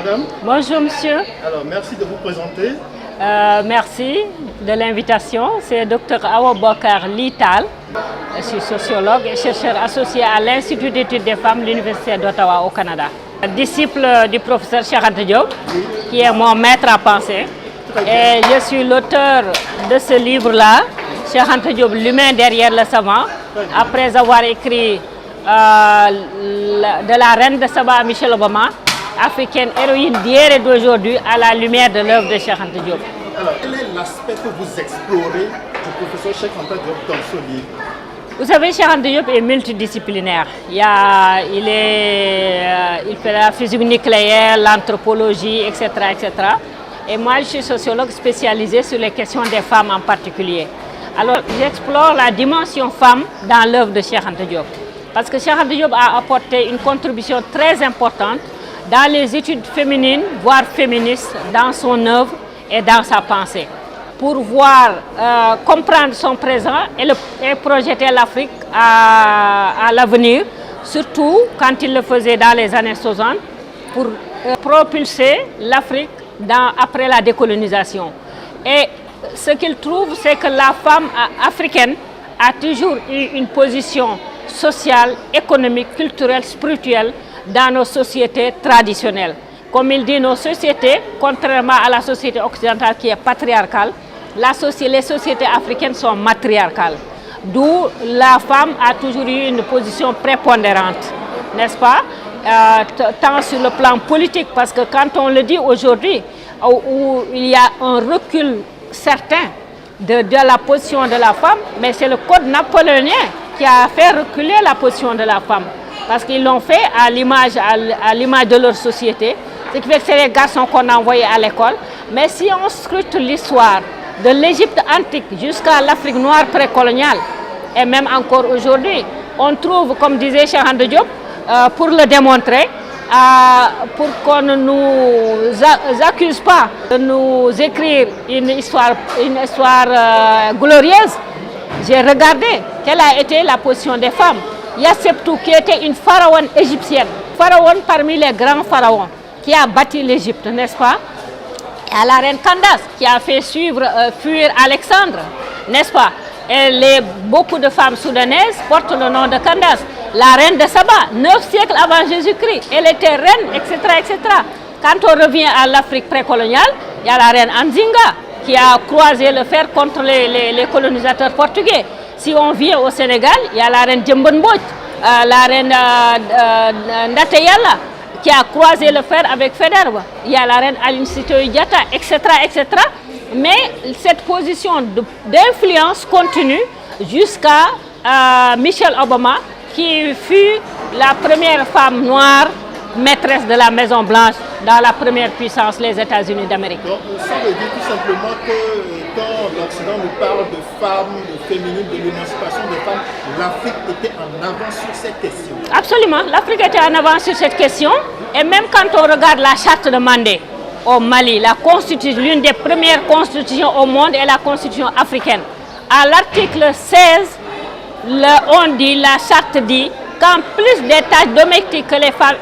madame. Bonjour monsieur. Alors merci de vous présenter. Merci de l'invitation. C'est Dr Awa Bokar Lital. Je suis sociologue et chercheur associé à l'Institut d'études des femmes de l'Université d'Ottawa au Canada. Disciple du professeur Cheikh Anta Diop, qui est mon maître à penser. Et je suis l'auteur de ce livre-là, Cheikh Anta Diop, l'humain derrière le savant, après avoir écrit de la reine de Saba à Michelle Obama, africaine héroïne d'hier et d'aujourd'hui à la lumière de l'œuvre de Cheikh Anta Diop. Alors, quel est l'aspect que vous explorez du professeur Cheikh Anta Diop dans ce livre? Vous savez, Cheikh Anta Diop est multidisciplinaire. Il fait la physique nucléaire, l'anthropologie, etc., etc. Et moi, je suis sociologue spécialisée sur les questions des femmes en particulier. Alors, j'explore la dimension femme dans l'œuvre de Cheikh Anta Diop. Parce que Cheikh Anta Diop a apporté une contribution très importante dans les études féminines, voire féministes, dans son œuvre et dans sa pensée, pour comprendre son présent et projeter l'Afrique à l'avenir, surtout quand il le faisait dans les années 60, pour propulser l'Afrique après la décolonisation. Et ce qu'il trouve, c'est que la femme africaine a toujours eu une position sociale, économique, culturelle, spirituelle dans nos sociétés traditionnelles. Comme il dit, nos sociétés, contrairement à la société occidentale qui est patriarcale, les sociétés africaines sont matriarcales. D'où la femme a toujours eu une position prépondérante, n'est-ce pas? Tant sur le plan politique, parce que quand on le dit aujourd'hui, où il y a un recul certain de la position de la femme, mais c'est le code napoléonien qui a fait reculer la position de la femme. Parce qu'ils l'ont fait à l'image de leur société. Ce qui fait que c'est les garçons qu'on a envoyés à l'école. Mais si on scrute l'histoire de l'Égypte antique jusqu'à l'Afrique noire précoloniale, et même encore aujourd'hui, on trouve, comme disait Cheikh Anta Diop, pour le démontrer, pour qu'on ne nous accuse pas de nous écrire une histoire glorieuse, j'ai regardé quelle a été la position des femmes. Yasseptou, qui était une pharaon égyptienne, pharaon parmi les grands pharaons, qui a bâti l'Égypte, n'est-ce pas? Et à la reine Candace, qui a fait fuir Alexandre, n'est-ce pas? Et beaucoup de femmes soudanaises portent le nom de Candace. La reine de Saba, 9 siècles avant Jésus-Christ, elle était reine, etc., etc. Quand on revient à l'Afrique précoloniale, il y a la reine Anzinga, qui a croisé le fer contre les colonisateurs portugais. Si on vient au Sénégal, il y a la reine Djembonbot, la reine Ndateyala, qui a croisé le fer avec Faidherbe. Il y a la reine Aline Sitoé Diatta, etc., etc. Mais cette position d'influence continue jusqu'à Michelle Obama, qui fut la première femme noire maîtresse de la Maison Blanche dans la première puissance, les États-Unis d'Amérique. Donc, ça veut dire tout simplement que quand l'Occident nous parle de femmes, de féminine, de l'émancipation des femmes, l'Afrique était en avance sur cette question. Absolument, l'Afrique était en avance sur cette question. Et même quand on regarde la charte de Mandé au Mali, l'une des premières constitutions au monde est la constitution africaine. À l'article 16, la charte dit qu'en plus des tâches domestiques que les femmes,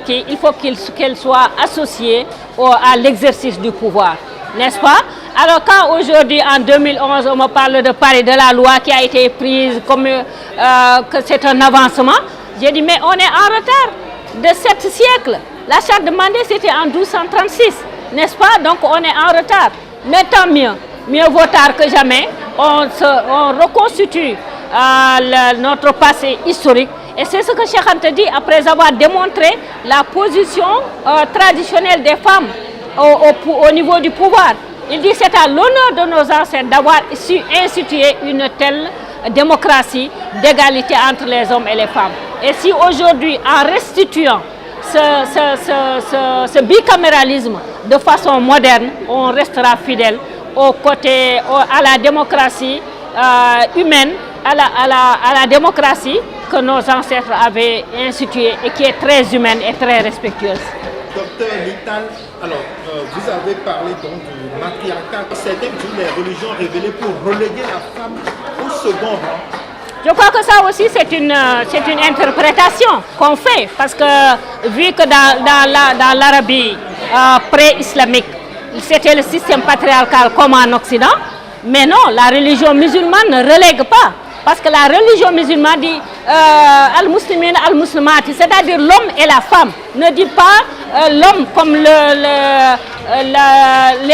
il faut qu'elles soient associées à l'exercice du pouvoir, n'est-ce pas? Alors quand aujourd'hui, en 2011, on me parle de Paris, de la loi qui a été prise comme que c'est un avancement, j'ai dit mais on est en retard de 7 siècles. La charte de Mandé c'était en 1236, n'est-ce pas? Donc on est en retard. Mais tant mieux, mieux vaut tard que jamais. On reconstitue notre passé historique. Et c'est ce que Cheikh Anta dit après avoir démontré la position traditionnelle des femmes au niveau du pouvoir. Il dit c'est à l'honneur de nos ancêtres d'avoir su instituer une telle démocratie d'égalité entre les hommes et les femmes. Et si aujourd'hui, en restituant ce bicaméralisme de façon moderne, on restera fidèle à la démocratie humaine, à la démocratie que nos ancêtres avaient instituée et qui est très humaine et très respectueuse. Docteur Lital, alors vous avez parlé donc du matriarcat. Certains utilisent les religions révélées pour reléguer la femme au second rang. Je crois que ça aussi c'est une interprétation qu'on fait parce que vu que dans l'Arabie pré-islamique. C'était le système patriarcal comme en Occident. Mais non, la religion musulmane ne relègue pas. Parce que la religion musulmane dit al-muslimin al-muslimati, c'est-à-dire l'homme et la femme. Ne dit pas l'homme comme les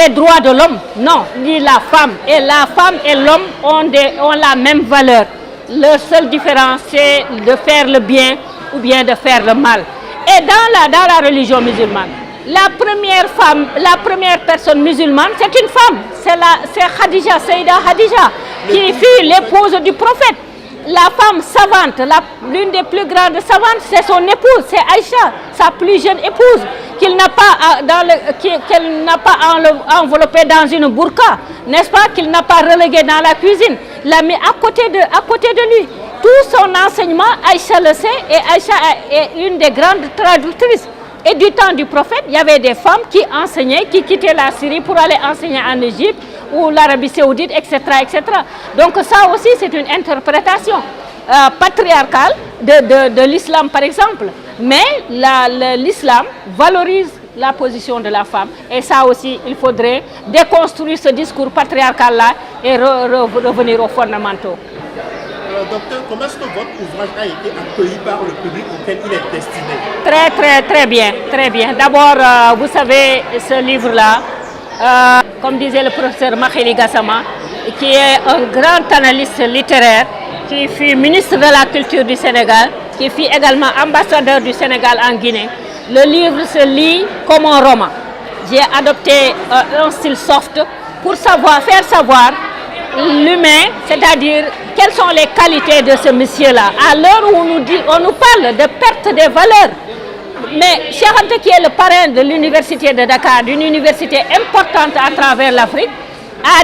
droits de l'homme. Non, dit la femme. Et la femme et l'homme ont la même valeur. Leur seule différence, c'est de faire le bien ou bien de faire le mal. Et dans la religion musulmane, la première personne musulmane, c'est une femme. C'est Khadija, Saïda Khadija, qui fut l'épouse du prophète. La femme savante, l'une des plus grandes savantes, c'est son épouse, c'est Aïcha, sa plus jeune épouse, qu'elle n'a pas enveloppée dans une burqa, n'est-ce pas, qu'il n'a pas reléguée dans la cuisine, l'a mis à côté de lui. Tout son enseignement, Aïcha le sait, et Aïcha est une des grandes traductrices. Et du temps du prophète, il y avait des femmes qui enseignaient, qui quittaient la Syrie pour aller enseigner en Égypte ou l'Arabie Saoudite, etc., etc. Donc ça aussi, c'est une interprétation patriarcale de l'islam, par exemple. Mais l'islam valorise la position de la femme. Et ça aussi, il faudrait déconstruire ce discours patriarcal-là et revenir aux fondamentaux. Docteur, comment est-ce que votre ouvrage a été accueilli par le public auquel il est destiné? Très, très, très bien, très bien. D'abord, vous savez, ce livre-là, comme disait le professeur Makhili Gassama, qui est un grand analyste littéraire, qui fut ministre de la Culture du Sénégal, qui fut également ambassadeur du Sénégal en Guinée. Le livre se lit comme un roman. J'ai adopté un style soft pour faire savoir l'humain, c'est-à-dire quelles sont les qualités de ce monsieur-là. À l'heure où on nous parle de perte des valeurs, mais Cheikh Anta, qui est le parrain de l'université de Dakar, d'une université importante à travers l'Afrique, a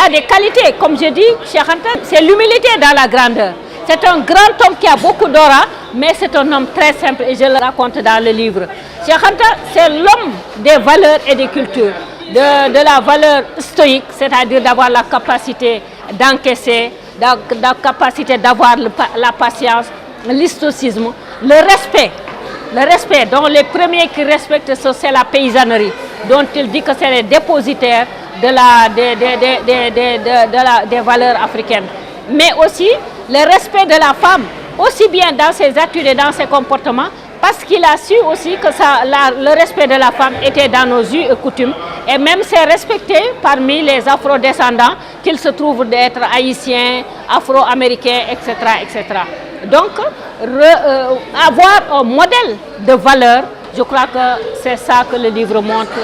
des qualités. Comme je dis, Cheikh Anta, c'est l'humilité dans la grandeur. C'est un grand homme qui a beaucoup d'aura, mais c'est un homme très simple et je le raconte dans le livre. Cheikh Anta, c'est l'homme des valeurs et des cultures. De la valeur stoïque, c'est-à-dire d'avoir la capacité d'encaisser, la capacité d'avoir la patience, l'stoïcisme, le respect dont les premiers qui respectent ça, c'est la paysannerie, dont il dit que c'est les dépositaires des valeurs africaines. Mais aussi le respect de la femme, aussi bien dans ses attitudes et dans ses comportements, parce qu'il a su aussi que le respect de la femme était dans nos us et coutumes, et même c'est respecté parmi les afro-descendants, qu'ils se trouvent d'être haïtiens, afro-américains, etc., etc. Donc, avoir un modèle de valeur, je crois que c'est ça que le livre montre.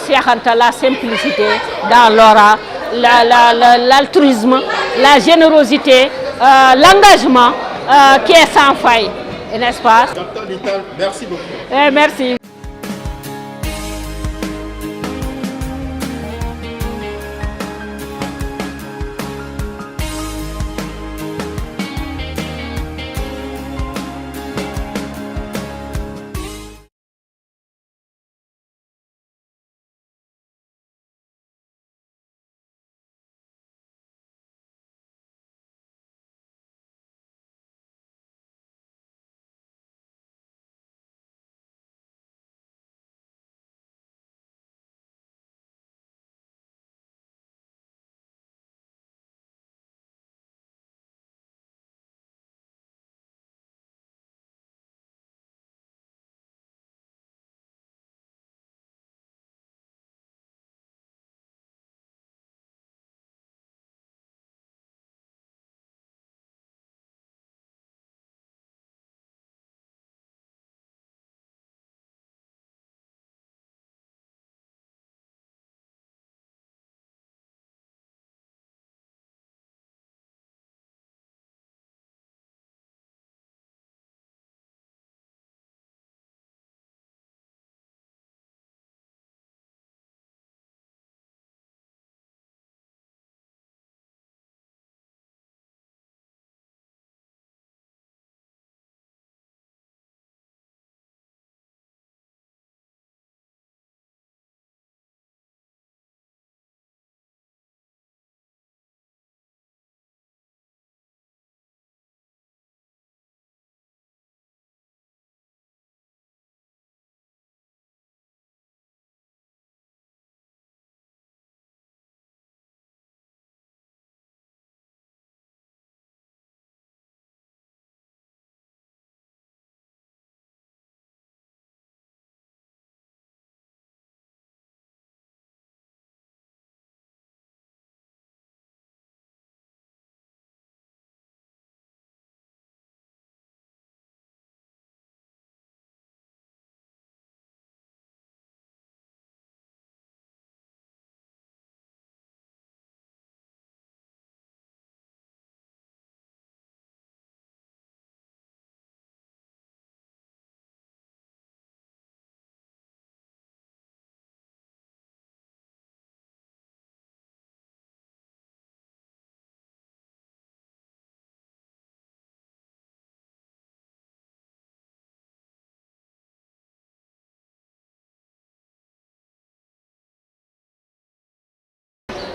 Cheikh Anta, la simplicité dans l'aura, l'altruisme, la générosité, l'engagement qui est sans faille, n'est-ce pas? Docteur Littal, merci beaucoup. Merci.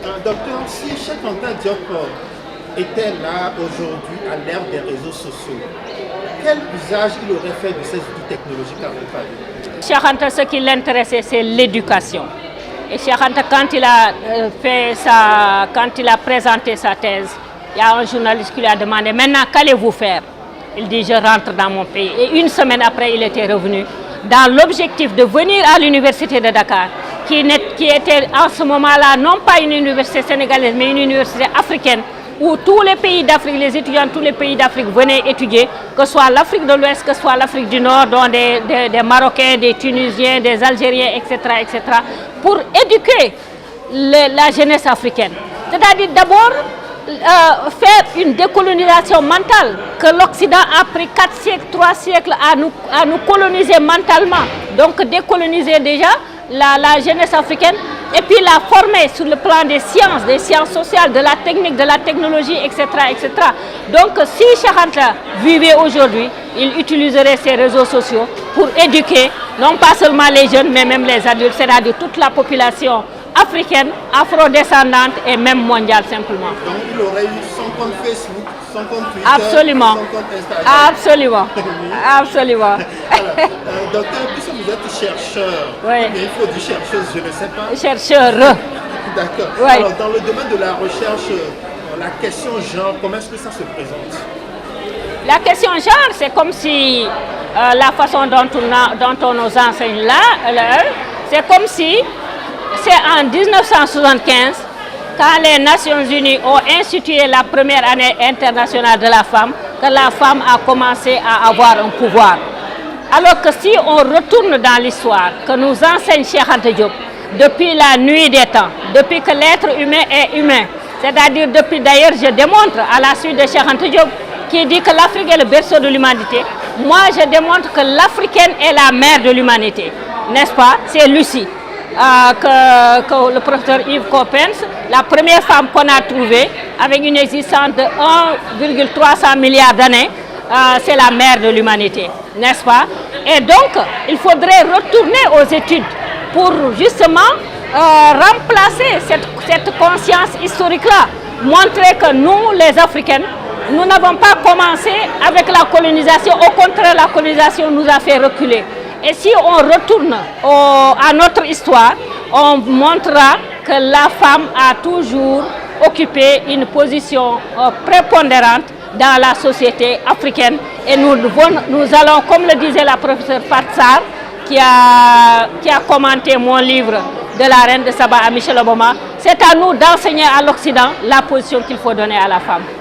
Docteur, si Cheikh Anta Diop était là aujourd'hui à l'ère des réseaux sociaux, quel usage il aurait fait de ces outils technologiques à votre avis? Cheikh Anta, ce qui l'intéressait, c'est l'éducation. Et Cheikh Anta, quand il a présenté sa thèse, il y a un journaliste qui lui a demandé « Maintenant, qu'allez-vous faire ?» Il dit « Je rentre dans mon pays ». Et une semaine après, il était revenu dans l'objectif de venir à l'université de Dakar, qui était en ce moment-là non pas une université sénégalaise, mais une université africaine, où tous les pays d'Afrique, les étudiants de tous les pays d'Afrique venaient étudier, que ce soit l'Afrique de l'Ouest, que ce soit l'Afrique du Nord, dont des Marocains, des Tunisiens, des Algériens, etc., pour éduquer la jeunesse africaine. C'est-à-dire d'abord faire une décolonisation mentale, que l'Occident a pris 4 siècles, 3 siècles à nous coloniser mentalement. Donc décoloniser déjà la jeunesse africaine, et puis la former sur le plan des sciences sociales, de la technique, de la technologie, etc. Donc si Cheikh Anta vivait aujourd'hui, il utiliserait ces réseaux sociaux pour éduquer non pas seulement les jeunes, mais même les adultes, c'est-à-dire toute la population africaine, afrodescendante et même mondiale simplement. Donc il aurait eu son compte Facebook, son compte Twitter, absolument, son compte Instagram. Absolument, absolument. Alors, docteur, puisque vous êtes chercheur, oui. Mais il faut dire chercheuse, je ne sais pas. Chercheur. D'accord. Oui. Alors dans le domaine de la recherche, la question genre, comment est-ce que ça se présente? La question genre, c'est comme si la façon dont on nous enseigne là, c'est comme si c'est en 1975, quand les Nations Unies ont institué la première année internationale de la femme, que la femme a commencé à avoir un pouvoir. Alors que si on retourne dans l'histoire, que nous enseigne Cheikh Anta Diop, depuis la nuit des temps, depuis que l'être humain est humain, c'est-à-dire depuis d'ailleurs, je démontre à la suite de Cheikh Anta Diop, qui dit que l'Afrique est le berceau de l'humanité, moi je démontre que l'Africaine est la mère de l'humanité, n'est-ce pas? C'est Lucie. Que le professeur Yves Coppens, la première femme qu'on a trouvée avec une existence de 1,300 milliards d'années, c'est la mère de l'humanité, n'est-ce pas? Et donc, il faudrait retourner aux études pour justement remplacer cette conscience historique-là, montrer que nous, les Africaines, nous n'avons pas commencé avec la colonisation, au contraire, la colonisation nous a fait reculer. Et si on retourne à notre histoire, on montrera que la femme a toujours occupé une position prépondérante dans la société africaine. Et nous allons, comme le disait la professeure Fatsar, qui a commenté mon livre de la reine de Saba à Michelle Obama, c'est à nous d'enseigner à l'Occident la position qu'il faut donner à la femme.